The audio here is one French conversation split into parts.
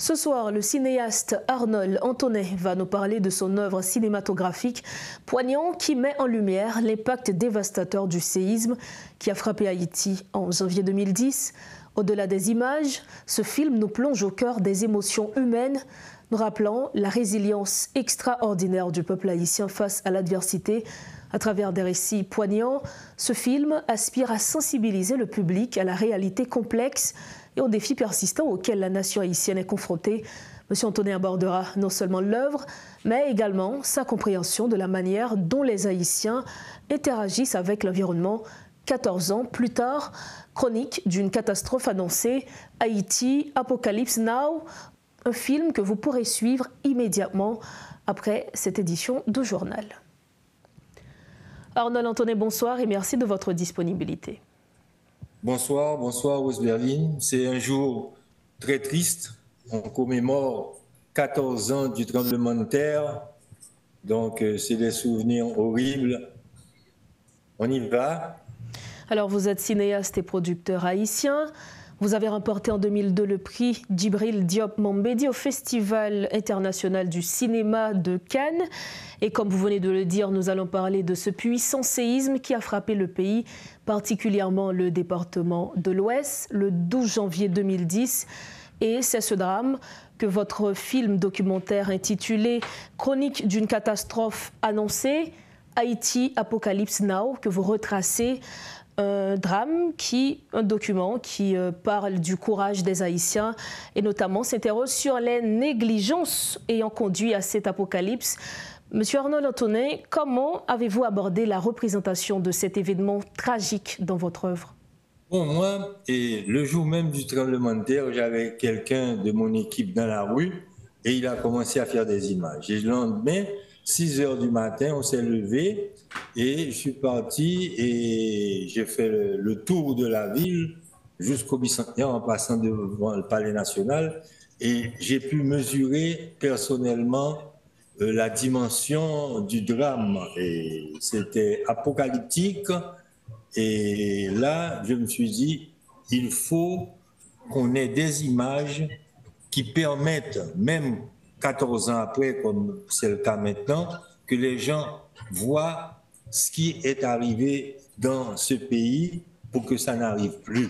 Ce soir, le cinéaste Arnold Antonet va nous parler de son œuvre cinématographique poignant qui met en lumière l'impact dévastateur du séisme qui a frappé Haïti en janvier 2010. Au-delà des images, ce film nous plonge au cœur des émotions humaines, nous rappelant la résilience extraordinaire du peuple haïtien face à l'adversité. À travers des récits poignants, ce film aspire à sensibiliser le public à la réalité complexe et aux défis persistants auxquels la nation haïtienne est confrontée. M. Antonet abordera non seulement l'œuvre, mais également sa compréhension de la manière dont les Haïtiens interagissent avec l'environnement. 14 ans plus tard, chronique d'une catastrophe annoncée, Haïti, Apocalypse Now, un film que vous pourrez suivre immédiatement après cette édition du journal. Arnold Antonet, bonsoir et merci de votre disponibilité. Bonsoir Rose Berline. C'est un jour très triste. On commémore 14 ans du tremblement de terre. Donc c'est des souvenirs horribles. On y va. Alors vous êtes cinéaste et producteur haïtien. Vous avez remporté en 2002 le prix Djibril Diop Mambédi au Festival international du cinéma de Cannes. Et comme vous venez de le dire, nous allons parler de ce puissant séisme qui a frappé le pays, particulièrement le département de l'Ouest, le 12 janvier 2010. Et c'est ce drame que votre film documentaire intitulé « Chronique d'une catastrophe annoncée », Haïti, Apocalypse Now, que vous retracez. Un document qui parle du courage des Haïtiens et notamment s'interroge sur les négligences ayant conduit à cet apocalypse. Monsieur Arnold Antonet, comment avez-vous abordé la représentation de cet événement tragique dans votre œuvre? Bon, moi, et le jour même du tremblement de terre, j'avais quelqu'un de mon équipe dans la rue et il a commencé à faire des images. Et le lendemain, 6 heures du matin, on s'est levé et je suis parti et j'ai fait le tour de la ville jusqu'au bicentenaire en passant devant le Palais national et j'ai pu mesurer personnellement la dimension du drame. Et c'était apocalyptique et là, je me suis dit, il faut qu'on ait des images qui permettent, même 14 ans après, comme c'est le cas maintenant, que les gens voient ce qui est arrivé dans ce pays pour que ça n'arrive plus.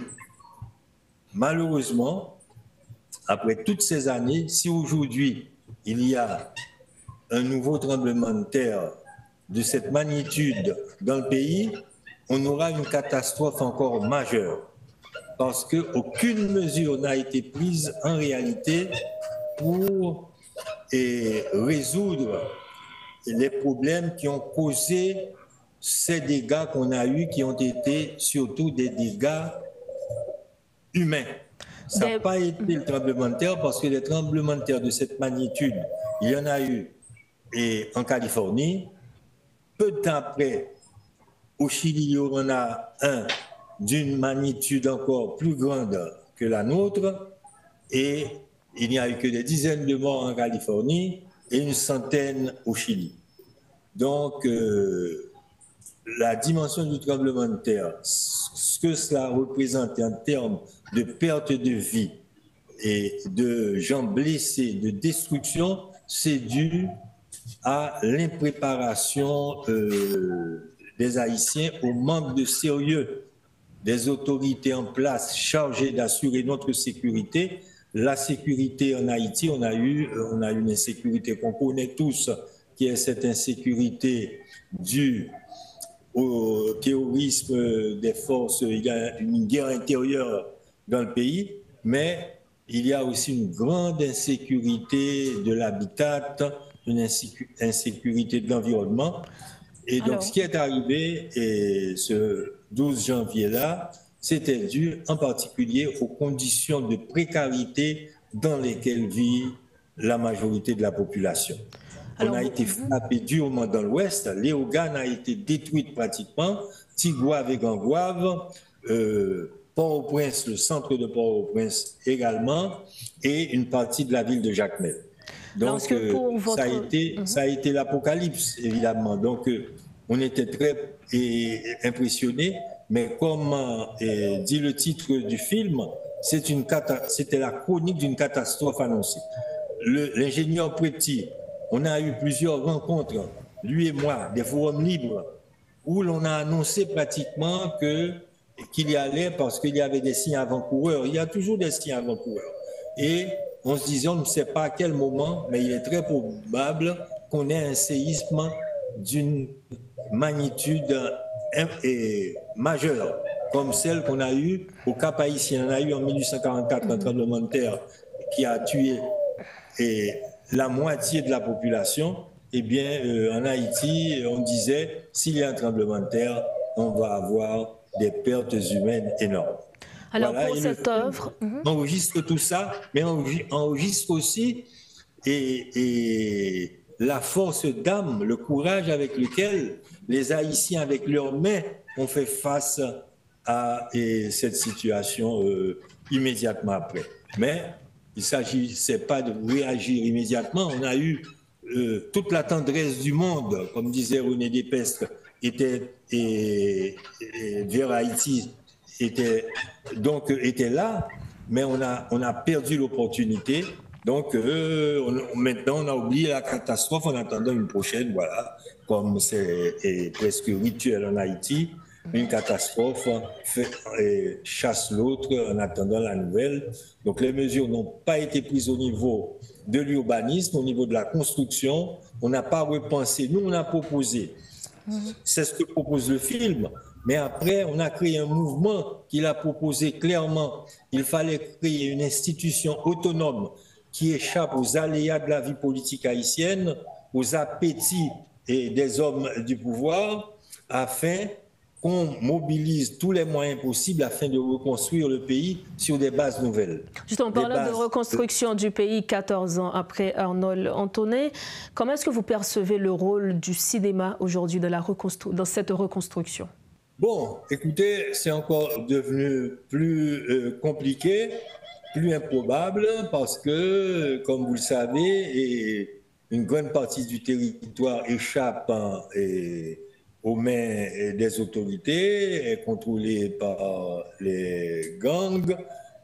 Malheureusement, après toutes ces années, si aujourd'hui il y a un nouveau tremblement de terre de cette magnitude dans le pays, on aura une catastrophe encore majeure parce qu'aucune mesure n'a été prise en réalité pour résoudre les problèmes qui ont causé ces dégâts qu'on a eus, qui ont été surtout des dégâts humains. Ça n'a pas été le tremblement de terre parce que les tremblements de terre de cette magnitude, il y en a eu en Californie. Peu de temps après, au Chili, il y en a un d'une magnitude encore plus grande que la nôtre et il n'y a eu que des dizaines de morts en Californie et une centaine au Chili. Donc, la dimension du tremblement de terre, ce que cela représente en termes de perte de vie et de gens blessés, de destruction, c'est dû à l'impréparation des Haïtiens, au manque de sérieux des autorités en place chargées d'assurer notre sécurité. La sécurité en Haïti, on a eu une insécurité qu'on connaît tous, qui est cette insécurité due au terrorisme des forces. Il y a une guerre intérieure dans le pays, mais il y a aussi une grande insécurité de l'habitat, une insécurité de l'environnement. Et donc, ce qui est arrivé ce 12 janvier-là, c'était dû en particulier aux conditions de précarité dans lesquelles vit la majorité de la population. On a été frappé durement dans l'Ouest, Léogane a été détruite pratiquement, Tigouave et Gangouave, Port-au-Prince, le centre de Port-au-Prince également, et une partie de la ville de Jacmel. Donc, ça a été l'apocalypse, évidemment. Donc, on était très impressionnés, mais comme dit le titre du film, c'était la chronique d'une catastrophe annoncée. L'ingénieur Préti, on a eu plusieurs rencontres, lui et moi, des forums libres, où l'on a annoncé pratiquement qu'il y allait parce qu'il y avait des signes avant-coureurs. Il y a toujours des signes avant-coureurs. Et on se disait, on ne sait pas à quel moment, mais il est très probable qu'on ait un séisme d'une magnitude majeure, comme celle qu'on a eue au Cap-Haïtien. On a eu en 1844 un tremblement de terre qui a tué la moitié de la population. Eh bien, en Haïti, on disait, s'il y a un tremblement de terre, on va avoir des pertes humaines énormes. Alors, voilà, pour cette œuvre... On enregistre tout ça, mais on enregistre aussi et la force d'âme, le courage avec lequel les Haïtiens, avec leurs mains, ont fait face à cette situation immédiatement après. Mais il ne s'agissait pas de réagir immédiatement. On a eu toute la tendresse du monde, comme disait René Despestre, vers Haïti, était là, mais on a perdu l'opportunité. Donc, maintenant, on a oublié la catastrophe en attendant une prochaine, voilà, comme c'est presque rituel en Haïti. Une catastrophe chasse l'autre en attendant la nouvelle. Donc, les mesures n'ont pas été prises au niveau de l'urbanisme, au niveau de la construction. On n'a pas repensé. Nous, on a proposé. C'est ce que propose le film. Mais après, on a créé un mouvement qu'il a proposé clairement. Il fallait créer une institution autonome qui échappe aux aléas de la vie politique haïtienne, aux appétits des hommes du pouvoir, afin qu'on mobilise tous les moyens possibles afin de reconstruire le pays sur des bases nouvelles. Justement, en parlant de reconstruction du pays 14 ans après Arnold Antonet, comment est-ce que vous percevez le rôle du cinéma aujourd'hui dans cette reconstruction? Bon, écoutez, c'est encore devenu plus compliqué, plus improbable, parce que, comme vous le savez, une grande partie du territoire échappe aux mains des autorités, est contrôlée par les gangs,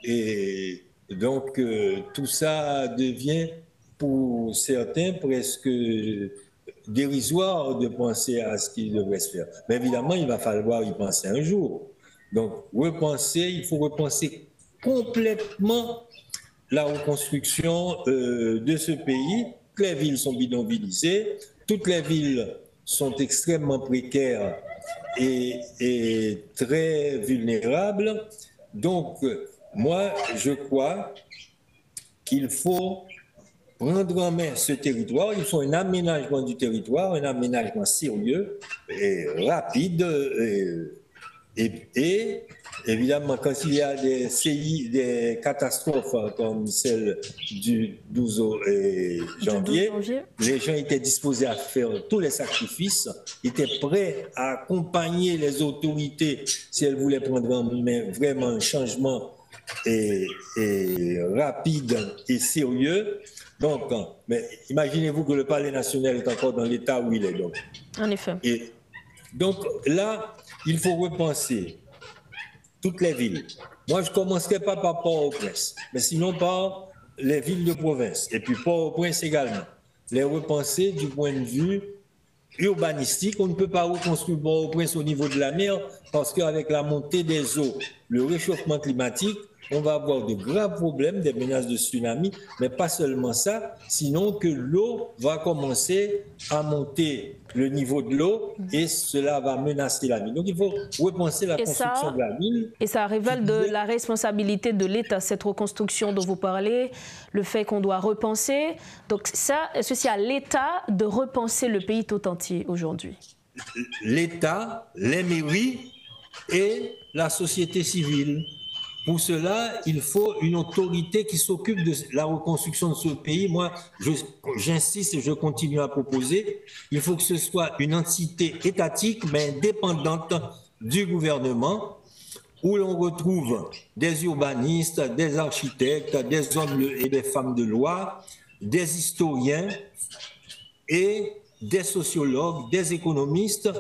et donc tout ça devient, pour certains, presque dérisoire de penser à ce qui devrait se faire. Mais évidemment, il va falloir y penser un jour. Donc, il faut repenser complètement la reconstruction de ce pays. Toutes les villes sont bidonvillisées, toutes les villes sont extrêmement précaires et très vulnérables. Donc, moi, je crois qu'il faut prendre en main ce territoire. Il faut un aménagement du territoire, un aménagement sérieux et rapide. Et évidemment, quand il y a des catastrophes comme celle du 12 janvier, les gens étaient disposés à faire tous les sacrifices, étaient prêts à accompagner les autorités si elles voulaient prendre en main vraiment un changement rapide et sérieux. Donc, mais imaginez-vous que le Palais national est encore dans l'état où il est. Donc. En effet. Et donc là, il faut repenser toutes les villes. Moi, je ne commencerai pas par Port-au-Prince, mais sinon par les villes de province. Et puis Port-au-Prince également. Les repenser du point de vue urbanistique. On ne peut pas reconstruire Port-au-Prince au niveau de la mer parce qu'avec la montée des eaux, le réchauffement climatique, on va avoir de graves problèmes, des menaces de tsunami, mais pas seulement ça, sinon que l'eau va commencer à monter le niveau de l'eau et cela va menacer la ville. Donc il faut repenser la construction de la ville. Et ça révèle de la responsabilité de l'État, cette reconstruction dont vous parlez, le fait qu'on doit repenser. Donc ça, est-ce que c'est à l'État de repenser le pays tout entier aujourd'hui? L'État, les mairies et la société civile. Pour cela, il faut une autorité qui s'occupe de la reconstruction de ce pays. Moi, j'insiste et je continue à proposer, il faut que ce soit une entité étatique, mais indépendante du gouvernement, où l'on retrouve des urbanistes, des architectes, des hommes et des femmes de loi, des historiens et des sociologues, des économistes,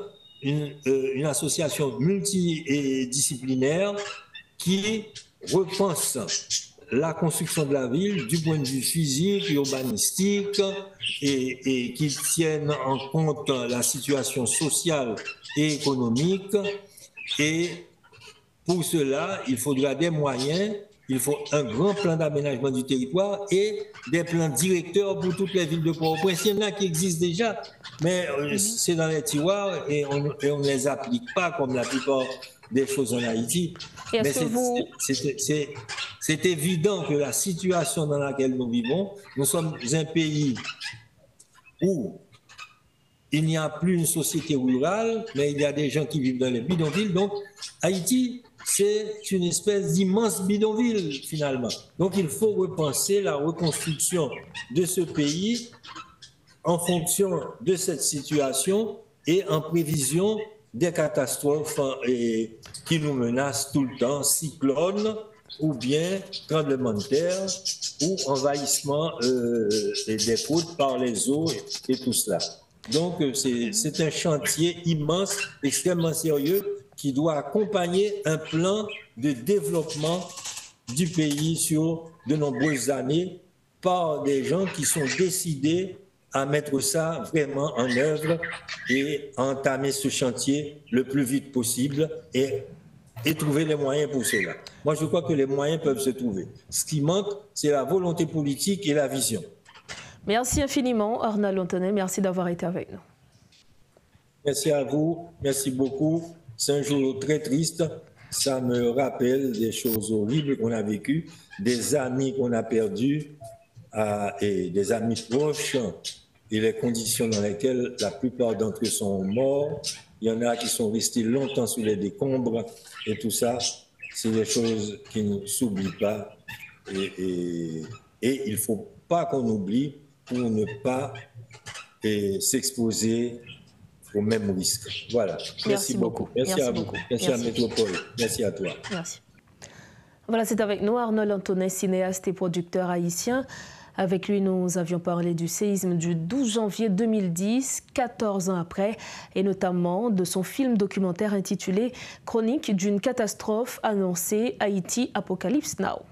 une association multidisciplinaire qui repense la construction de la ville du point de vue physique, urbanistique, et qu'ils tiennent en compte la situation sociale et économique. Et pour cela, il faudra des moyens, il faut un grand plan d'aménagement du territoire et des plans directeurs pour toutes les villes de Port-au-Prince. Il y en a qui existent déjà, mais c'est dans les tiroirs et on ne les applique pas comme la plupart des choses en Haïti. Mais c'est évident que la situation dans laquelle nous vivons, nous sommes un pays où il n'y a plus une société rurale, mais il y a des gens qui vivent dans les bidonvilles. Donc, Haïti, c'est une espèce d'immense bidonville, finalement. Donc, il faut repenser la reconstruction de ce pays en fonction de cette situation et en prévision des catastrophes qui nous menacent tout le temps, cyclones ou bien tremblements de terre ou envahissement des côtes par les eaux et tout cela. Donc, c'est un chantier immense, extrêmement sérieux, qui doit accompagner un plan de développement du pays sur de nombreuses années par des gens qui sont décidés à mettre ça vraiment en œuvre et à entamer ce chantier le plus vite possible et trouver les moyens pour cela. Moi, je crois que les moyens peuvent se trouver. Ce qui manque, c'est la volonté politique et la vision. Merci infiniment, Arnold Antonet. Merci d'avoir été avec nous. Merci à vous. Merci beaucoup. C'est un jour très triste. Ça me rappelle des choses horribles qu'on a vécues, des amis qu'on a perdus et des amis proches et les conditions dans lesquelles la plupart d'entre eux sont morts. Il y en a qui sont restés longtemps sous les décombres et tout ça, c'est des choses qui ne s'oublient pas et il ne faut pas qu'on oublie pour ne pas s'exposer au même risque. Voilà. Merci beaucoup. Merci à vous. Merci à Métropole. Merci à toi. Merci. Voilà, c'est avec nous Arnold Antonet, cinéaste et producteur haïtien. Avec lui, nous avions parlé du séisme du 12 janvier 2010, 14 ans après, et notamment de son film documentaire intitulé « Chronique d'une catastrophe annoncée, Haïti Apocalypse Now ».